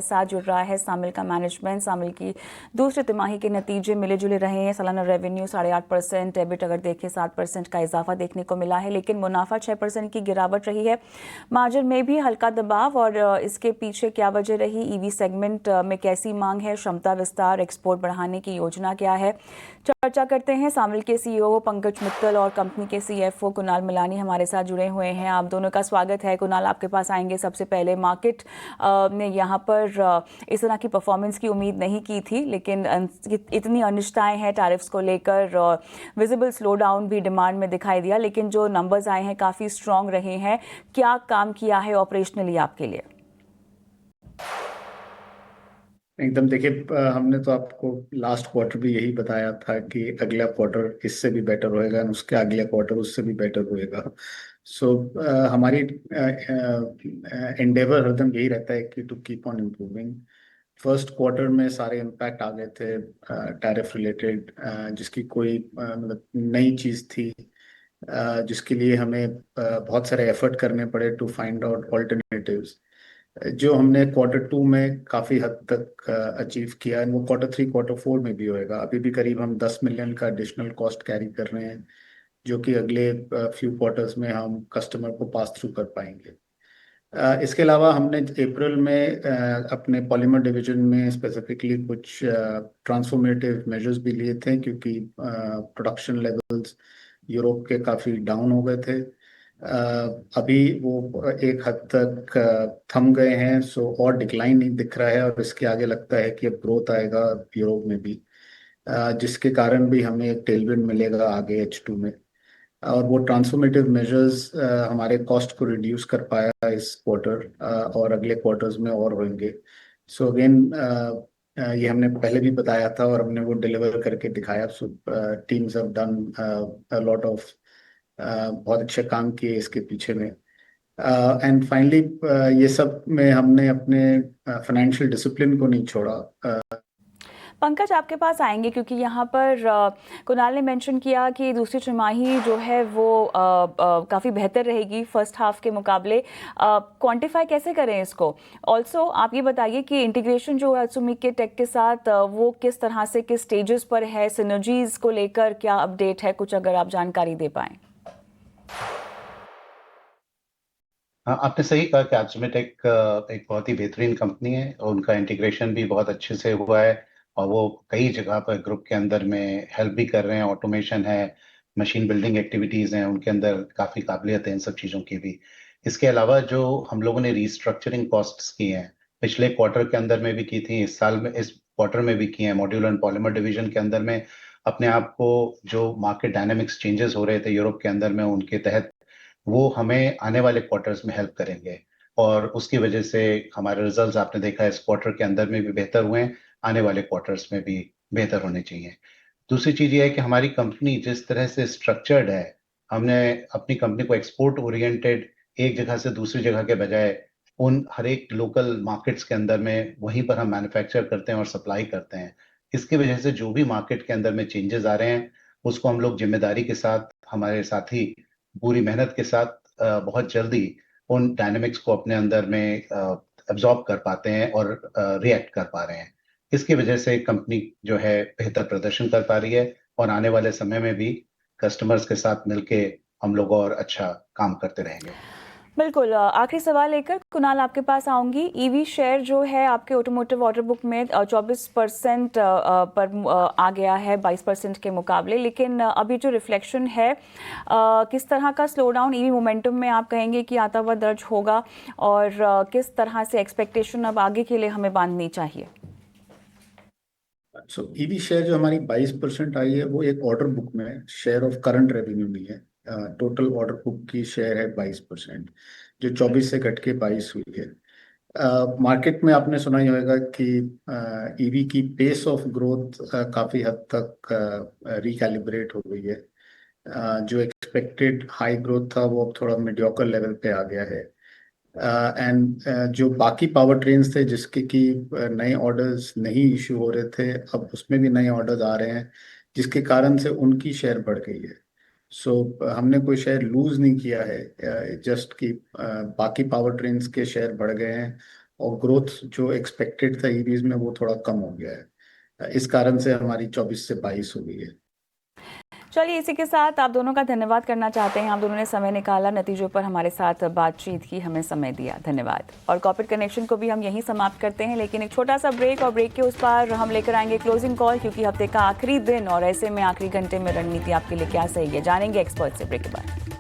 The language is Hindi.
साथ जुड़ रहा है सामिल का मैनेजमेंट। सामिल की दूसरी तिमाही के नतीजे मिले जुले रहे हैं। सालाना रेवेन्यू 8.5%, एबिट अगर देखें 7% का इजाफा देखने को मिला है, लेकिन मुनाफा 6% की गिरावट रही है। मार्जिन में भी हल्का दबाव, और इसके पीछे क्या वजह रही? ईवी सेगमेंट में कैसी मांग है? क्षमता विस्तार, एक्सपोर्ट बढ़ाने की योजना क्या है? चर्चा करते हैं। सामिल के सीईओ पंकज मित्तल और कंपनी के सीएफओ कुणाल मिलानी हमारे साथ जुड़े हुए हैं। आप दोनों का स्वागत है। कुणाल, आपके पास आएंगे। सबसे पहले मार्केट ने यहाँ पर इस तरह की परफॉर्मेंस की उम्मीद नहीं की थी, लेकिन इतनी अनिश्चितताएं हैं टैरिफ्स को लेकर, विजिबल स्लो डाउन भी डिमांड में दिखाई दिया, लेकिन जो नंबर्स आए हैं काफ़ी स्ट्रांग रहे हैं। क्या काम किया है ऑपरेशनली आपके लिए? एकदम देखिए, हमने तो आपको लास्ट क्वार्टर भी यही बताया था कि अगला क्वार्टर इससे भी बेटर होएगा और उसके अगले क्वार्टर उससे भी बेटर होएगा। सो हमारी एंडेवर हरदम यही रहता है कि to keep on improving. First quarter में सारे इम्पैक्ट आ गए थे टैरिफ रिलेटेड, जिसकी कोई मतलब नई चीज़ थी, जिसके लिए हमें बहुत सारे एफर्ट करने पड़े टू फाइंड आउट ऑल्टरनेटिव्स, जो हमने क्वार्टर टू में काफ़ी हद तक अचीव किया है। वो क्वार्टर थ्री क्वार्टर फोर में भी होएगा। अभी भी करीब हम 10 मिलियन का एडिशनल कॉस्ट कैरी कर रहे हैं, जो कि अगले फ्यू क्वार्टर्स में हम कस्टमर को पास थ्रू कर पाएंगे। इसके अलावा हमने अप्रैल में अपने पॉलीमर डिवीजन में स्पेसिफिकली कुछ ट्रांसफॉर्मेटिव मेजर्स भी लिए थे, क्योंकि प्रोडक्शन लेवल्स यूरोप के काफ़ी डाउन हो गए थे। अभी वो एक हद तक थम गए हैं, सो और डिक्लाइन नहीं दिख रहा है, और इसके आगे लगता है कि अब ग्रोथ आएगा यूरोप में भी, जिसके कारण भी हमें एक टेलविंड मिलेगा आगे H2 में। और वो ट्रांसफॉर्मेटिव मेजर्स हमारे कॉस्ट को रिड्यूस कर पाया इस क्वार्टर, और अगले क्वार्टर्स में और होंगे। सो अगेन ये हमने पहले भी बताया था और हमने वो डिलीवर करके दिखाया। So teams have done a lot of बहुत अच्छे काम किए इसके पीछे में। एंड फाइनली ये सब में हमने अपने फाइनेंशियल डिसिप्लिन को नहीं छोड़ा। पंकज, आपके पास आएंगे, क्योंकि यहाँ पर कुणाल ने मेंशन किया कि दूसरी तिमाही जो है वो काफ़ी बेहतर रहेगी फर्स्ट हाफ के मुकाबले। क्वांटिफाई कैसे करें इसको? ऑल्सो आप ये बताइए कि इंटीग्रेशन जो है अत्सुमिक के टेक के साथ, वो किस तरह से, किस स्टेजेस पर है? सिनर्जीज को लेकर क्या अपडेट है? कुछ अगर आप जानकारी दे पाएँ। हाँ, आपने सही कहा कि आर्चमेट एक बहुत ही बेहतरीन कंपनी है और उनका इंटीग्रेशन भी बहुत अच्छे से हुआ है। और वो कई जगह पर ग्रुप के अंदर में हेल्प भी कर रहे हैं। ऑटोमेशन है, मशीन बिल्डिंग एक्टिविटीज हैं, उनके अंदर काफ़ी काबिलियत है इन सब चीज़ों की भी। इसके अलावा जो हम लोगों ने रीस्ट्रक्चरिंग कॉस्ट्स की हैं, पिछले क्वार्टर के अंदर में भी की थी, इस साल में इस क्वार्टर में भी की हैं। मॉड्यूल एंड पॉलीमर डिवीजन के अंदर में अपने आप को जो मार्केट डायनेमिक्स चेंजेस हो रहे थे यूरोप के अंदर में, उनके तहत वो हमें आने वाले क्वार्टर्स में हेल्प करेंगे। और उसकी वजह से हमारे रिजल्ट्स आपने देखा इस क्वार्टर के अंदर में भी बेहतर हुए हैं, आने वाले क्वार्टर्स में भी बेहतर होने चाहिए। दूसरी चीज ये है कि हमारी कंपनी जिस तरह से स्ट्रक्चर्ड है, हमने अपनी कंपनी को एक्सपोर्ट ओरिएंटेड एक जगह से दूसरी जगह के बजाय उन हर एक लोकल मार्केट्स के अंदर में वहीं पर हम मैन्युफैक्चर करते हैं और सप्लाई करते हैं। इसकी वजह से जो भी मार्केट के अंदर में चेंजेस आ रहे हैं, उसको हम लोग जिम्मेदारी के साथ, हमारे साथी पूरी मेहनत के साथ बहुत जल्दी उन डायनेमिक्स को अपने अंदर में एब्जॉर्ब कर पाते हैं और रिएक्ट कर पा रहे हैं। इसकी वजह से कंपनी जो है बेहतर प्रदर्शन कर पा रही है और आने वाले समय में भी कस्टमर्स के साथ मिलके हम लोग और अच्छा काम करते रहेंगे। बिल्कुल। आखिरी सवाल लेकर कुणाल आपके पास आऊंगी। ईवी शेयर जो है आपके ऑटोमोटिव ऑर्डर बुक में 24% पर आ गया है 22% के मुकाबले, लेकिन अभी जो रिफ्लेक्शन है, किस तरह का स्लो डाउन ईवी मोमेंटम में आप कहेंगे कि आता हुआ दर्ज होगा, और किस तरह से एक्सपेक्टेशन अब आगे के लिए हमें बांधनी चाहिए? सो ईवी शेयर जो हमारी 22% आई है, वो एक ऑर्डर बुक में शेयर ऑफ करंट रेवेन्यू नहीं है। टोटल ऑर्डर बुक की शेयर है 22%, जो 24 से घट के 22 हुई है। मार्केट में आपने सुना ही होगा कि ईवी की पेस ऑफ ग्रोथ काफी हद तक रिकैलिब्रेट हो गई है। जो एक्सपेक्टेड हाई ग्रोथ था वो अब थोड़ा मीडियोकर लेवल पे आ गया है। एंड जो बाकी पावर ट्रेन्स थे जिसके कि नए ऑर्डर्स नहीं इशू हो रहे थे, अब उसमें भी नए ऑर्डर्स आ रहे हैं, जिसके कारण से उनकी शेयर बढ़ गई है। सो हमने कोई शेयर लूज नहीं किया है, जस्ट कि बाकी पावर ट्रेन्स के शेयर बढ़ गए हैं और ग्रोथ जो एक्सपेक्टेड था ईवीज में वो थोड़ा कम हो गया है। इस कारण से हमारी 24 से 22 हो गई है। चलिए, इसी के साथ आप दोनों का धन्यवाद करना चाहते हैं। आप दोनों ने समय निकाला, नतीजों पर हमारे साथ बातचीत की, हमें समय दिया, धन्यवाद। और कॉर्पोरेट कनेक्शन को भी हम यहीं समाप्त करते हैं, लेकिन एक छोटा सा ब्रेक, और ब्रेक के उस पार हम लेकर आएंगे क्लोजिंग कॉल, क्योंकि हफ्ते का आखिरी दिन और ऐसे में आखिरी घंटे में रणनीति आपके लिए क्या सही है, जानेंगे एक्सपर्ट से ब्रेक के बाद।